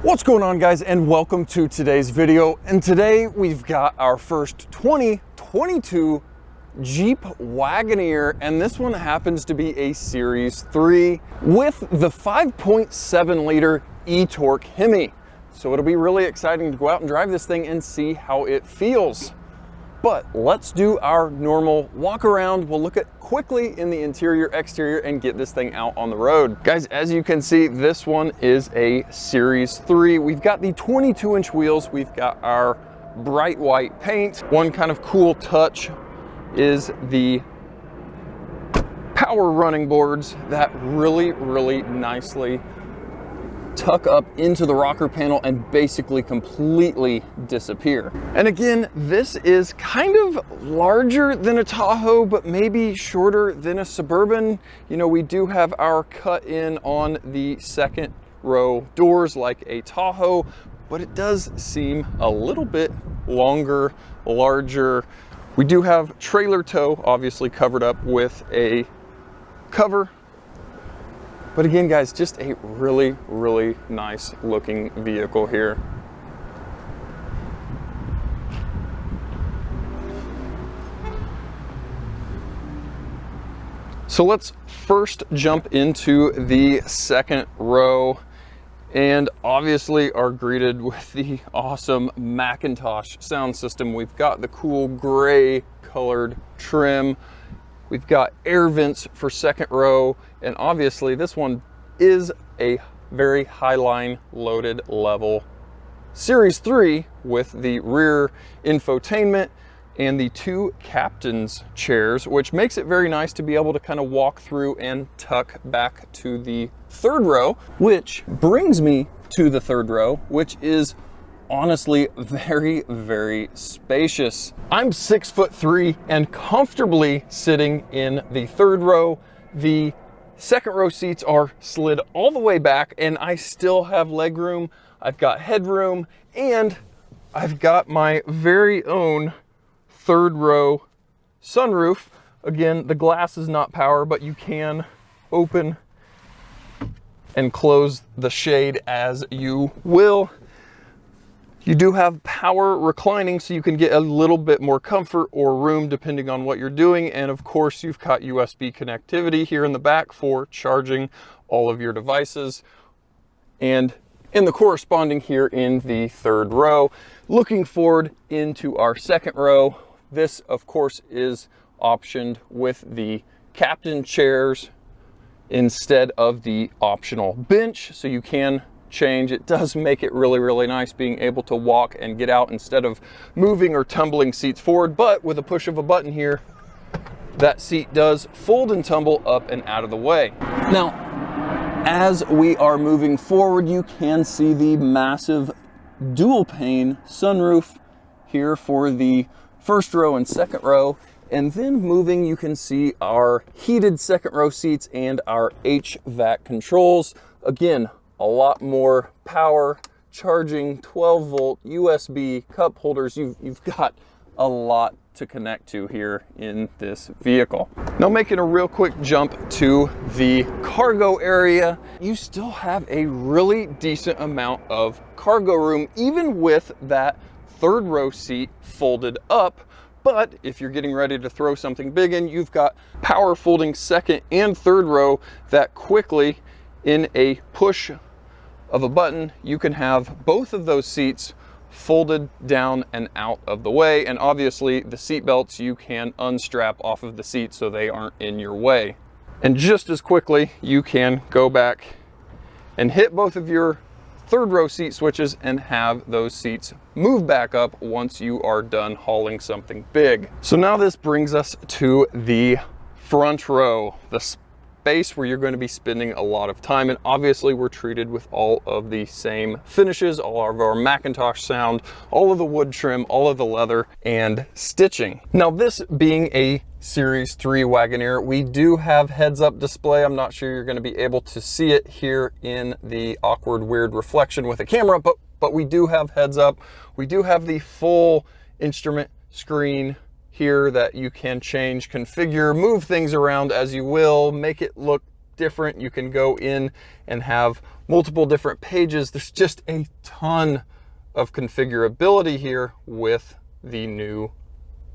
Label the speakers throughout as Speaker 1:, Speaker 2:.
Speaker 1: What's going on, guys, and welcome to today's video. And today we've got our first 2022 Jeep Wagoneer, and this one happens to be a Series 3 with the 5.7 liter e-torque Hemi. So it'll be really exciting to go out and drive this thing and see how it feels. But let's do our normal walk around. We'll look at quickly in the interior, exterior, and get this thing out on the road. Guys, as you can see, this one is a Series 3. We've got the 22-inch wheels. We've got our bright white paint. One kind of cool touch is the power running boards that really nicely tuck up into the rocker panel and basically completely disappear. And again, this is kind of larger than a Tahoe, but maybe shorter than a Suburban. You know, we do have our cut in on the second row doors like a Tahoe, but it does seem a little bit longer, larger. We do have trailer tow, obviously covered up with a cover. But again, guys, just a really nice looking vehicle here. So let's first jump into the second row, and obviously are greeted with the awesome Macintosh sound system. We've got the cool gray colored trim. We've got air vents for second row, and obviously this one is a very high line loaded level Series 3 with the rear infotainment and the two captain's chairs, which makes it very nice to be able to kind of walk through and tuck back to the third row, which brings me to the third row, which is honestly very spacious. I'm 6'3" and comfortably sitting in the third row. The second row seats are slid all the way back, and I still have leg room. I've got headroom, and I've got my very own third row sunroof. Again, the glass is not power, but you can open and close the shade as you will. You do have power reclining, so you can get a little bit more comfort or room depending on what you're doing. And of course, you've got USB connectivity here in the back for charging all of your devices. And in the corresponding here in the third row, looking forward into our second row, this of course is optioned with the captain chairs instead of the optional bench, so you can change. It does make it really nice being able to walk and get out instead of moving or tumbling seats forward. But with a push of a button here, that seat does fold and tumble up and out of the way. Now, as we are moving forward, you can see the massive dual pane sunroof here for the first row and second row. And then moving, you can see our heated second row seats and our HVAC controls. Again, a lot more power, charging, 12 volt USB cup holders. You've got a lot to connect to here in this vehicle. Now, making a real quick jump to the cargo area, you still have a really decent amount of cargo room, even with that third row seat folded up. But if you're getting ready to throw something big in, you've got power folding second and third row that quickly, in a push of a button, you can have both of those seats folded down and out of the way. And obviously the seat belts you can unstrap off of the seat so they aren't in your way. And just as quickly, you can go back and hit both of your third row seat switches and have those seats move back up once you are done hauling something big. So now this brings us to the front row, the space where you're going to be spending a lot of time. And obviously we're treated with all of the same finishes, all of our Macintosh sound, all of the wood trim, all of the leather and stitching. Now, this being a Series 3 Wagoneer, we do have heads-up display. I'm not sure you're going to be able to see it here in the awkward, weird reflection with a camera, but we do have heads-up. We do have the full instrument screen here that you can change, configure, move things around as you will, make it look different. You can go in and have multiple different pages. There's just a ton of configurability here with the new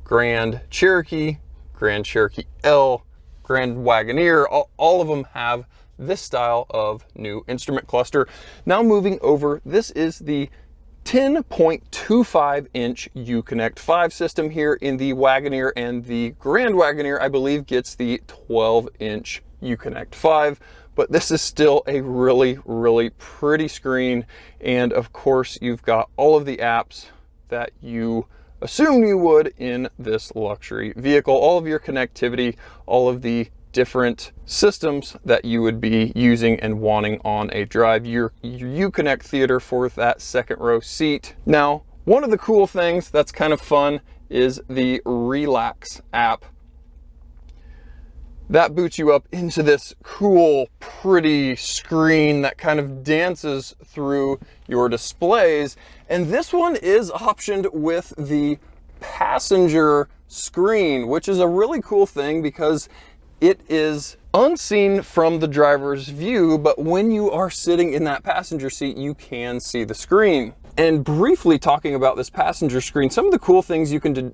Speaker 1: Grand Cherokee, Grand Cherokee L, Grand Wagoneer. All of them have this style of new instrument cluster. Now moving over, this is the 10.25 inch Uconnect 5 system here in the Wagoneer, and the Grand Wagoneer, I believe, gets the 12 inch Uconnect 5, but this is still a really, really pretty screen. And of course, you've got all of the apps that you assume you would in this luxury vehicle, all of your connectivity, all of the different systems that you would be using and wanting on a drive. Your Uconnect theater for that second row seat. Now, one of the cool things that's kind of fun is the Relax app. That boots you up into this cool, pretty screen that kind of dances through your displays. And this one is optioned with the passenger screen, which is a really cool thing because it is unseen from the driver's view, but when you are sitting in that passenger seat, you can see the screen. And briefly talking about this passenger screen, some of the cool things you can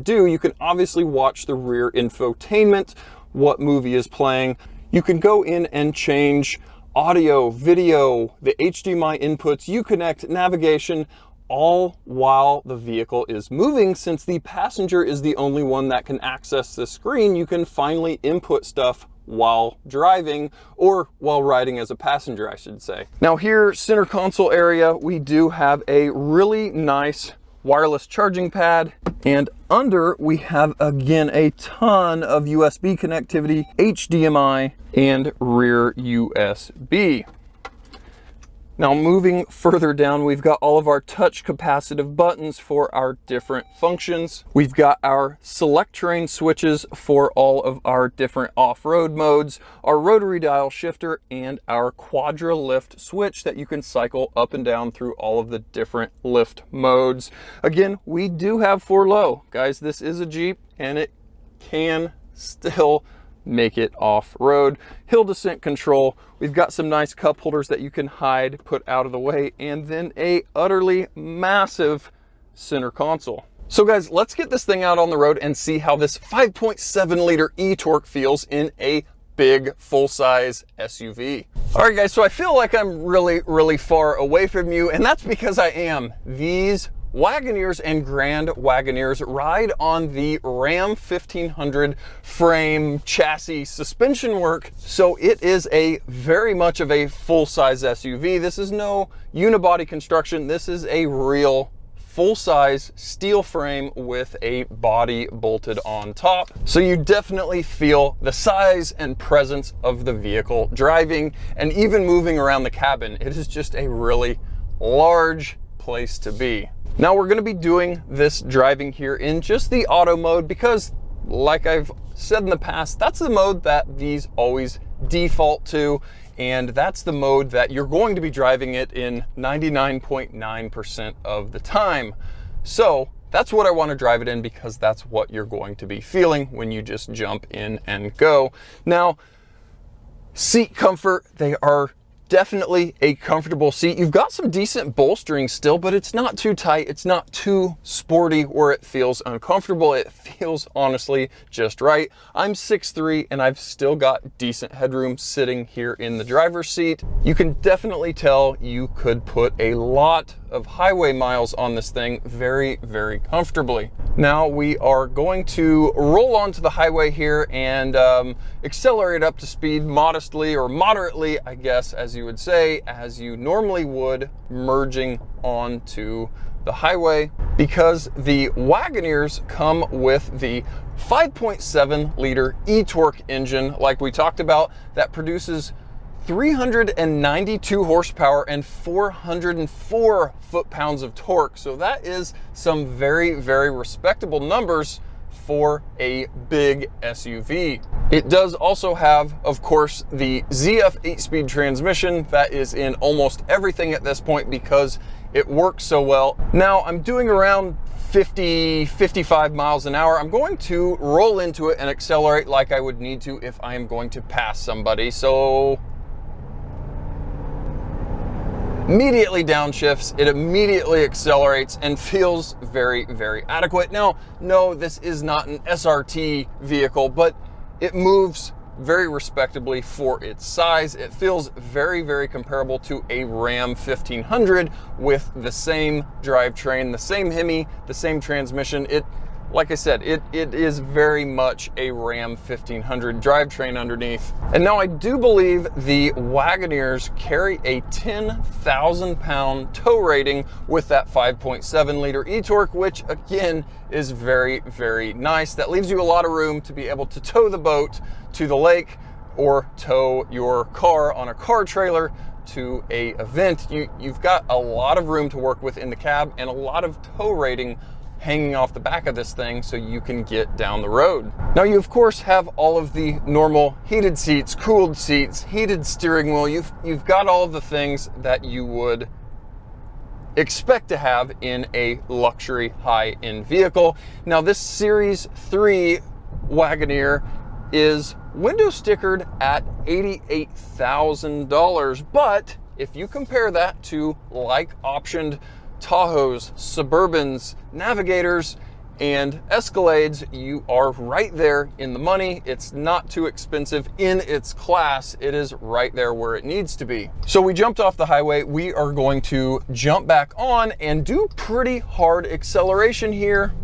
Speaker 1: do, you can obviously watch the rear infotainment, what movie is playing. You can go in and change audio, video, the HDMI inputs, Uconnect, navigation, all while the vehicle is moving. Since the passenger is the only one that can access the screen, you can finally input stuff while driving, or while riding as a passenger, I should say. Now here, center console area, we do have a really nice wireless charging pad, and under we have again a ton of USB connectivity, HDMI, and rear USB. Now moving further down, we've got all of our touch capacitive buttons for our different functions. We've got our select terrain switches for all of our different off-road modes, our rotary dial shifter, and our quadra lift switch that you can cycle up and down through all of the different lift modes. Again, we do have 4Low. Guys, this is a Jeep and it can still make it off-road. Hill descent control. We've got some nice cup holders that you can hide, put out of the way, and then a utterly massive center console. So guys, let's get this thing out on the road and see how this 5.7 liter e-torque feels in a big full-size SUV. All right guys, so I feel like I'm really far away from you, and that's because I am. These Wagoneers and Grand Wagoneers ride on the Ram 1500 frame chassis suspension work, so it is a very much of a full-size SUV. This is no unibody construction. This is a real full-size steel frame with a body bolted on top. So you definitely feel the size and presence of the vehicle driving, and even moving around the cabin. It is just a really large place to be. Now we're going to be doing this driving here in just the auto mode because, like I've said in the past, that's the mode that these always default to, and that's the mode that you're going to be driving it in 99.9% of the time. So that's what I want to drive it in, because that's what you're going to be feeling when you just jump in and go. Now, seat comfort, they are definitely a comfortable seat. You've got some decent bolstering still, but it's not too tight. It's not too sporty where it feels uncomfortable. It feels honestly just right. I'm 6'3" and I've still got decent headroom sitting here in the driver's seat. You can definitely tell you could put a lot of highway miles on this thing very comfortably. Now we are going to roll onto the highway here and accelerate up to speed modestly, or moderately, I guess, as you would say, as you normally would merging onto the highway, because the Wagoneers come with the 5.7 liter e-torque engine, like we talked about, that produces 392 horsepower and 404 foot-pounds of torque. So that is some very respectable numbers for a big SUV. It does also have, of course, the ZF 8-speed transmission that is in almost everything at this point because it works so well. Now I'm doing around 50, 55 miles an hour, I'm going to roll into it and accelerate like I would need to if I am going to pass somebody. So immediately downshifts, it immediately accelerates and feels very, very adequate. Now, no, this is not an SRT vehicle, but it moves very respectably for its size. It feels very, very comparable to a Ram 1500 with the same drivetrain, the same Hemi, the same transmission. Like I said, it is very much a Ram 1500 drivetrain underneath. And now I do believe the Wagoneers carry a 10,000 pound tow rating with that 5.7 liter e-torque, which again is very, very nice. That leaves you a lot of room to be able to tow the boat to the lake or tow your car on a car trailer to a event. You've got a lot of room to work with in the cab and a lot of tow rating hanging off the back of this thing so you can get down the road. Now you of course have all of the normal heated seats, cooled seats, heated steering wheel. You've got all of the things that you would expect to have in a luxury high-end vehicle. Now this Series 3 Wagoneer is window stickered at $88,000, but if you compare that to like optioned Tahoes, Suburbans, Navigators, and Escalades, you are right there in the money. It's not too expensive in its class. It is right there where it needs to be. So we jumped off the highway. We are going to jump back on and do pretty hard acceleration here.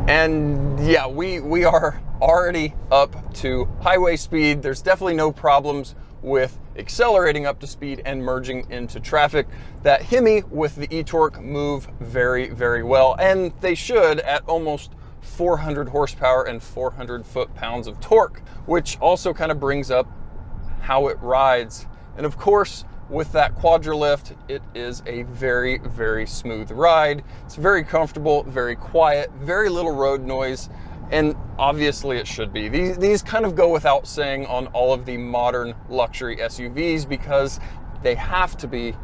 Speaker 1: And yeah, we are already up to highway speed. There's definitely no problems with accelerating up to speed and merging into traffic. That Hemi with the e-torque move very, very well, and they should at almost 400 horsepower and 400 foot-pounds of torque, which also kind of brings up how it rides. And of course, with that quadrilift, it is a very, very smooth ride. It's very comfortable, very quiet, very little road noise, and obviously it should be. These kind of go without saying on all of the modern luxury SUVs because they have to be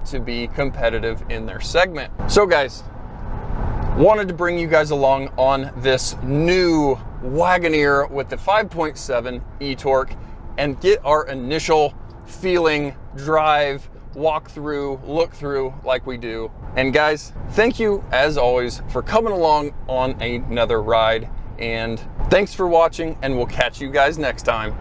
Speaker 1: competitive in their segment. So guys, wanted to bring you guys along on this new Wagoneer with the 5.7 e-torque and get our initial feeling, drive, walk through, look through like we do. And guys, thank you as always for coming along on another ride, and thanks for watching, and we'll catch you guys next time.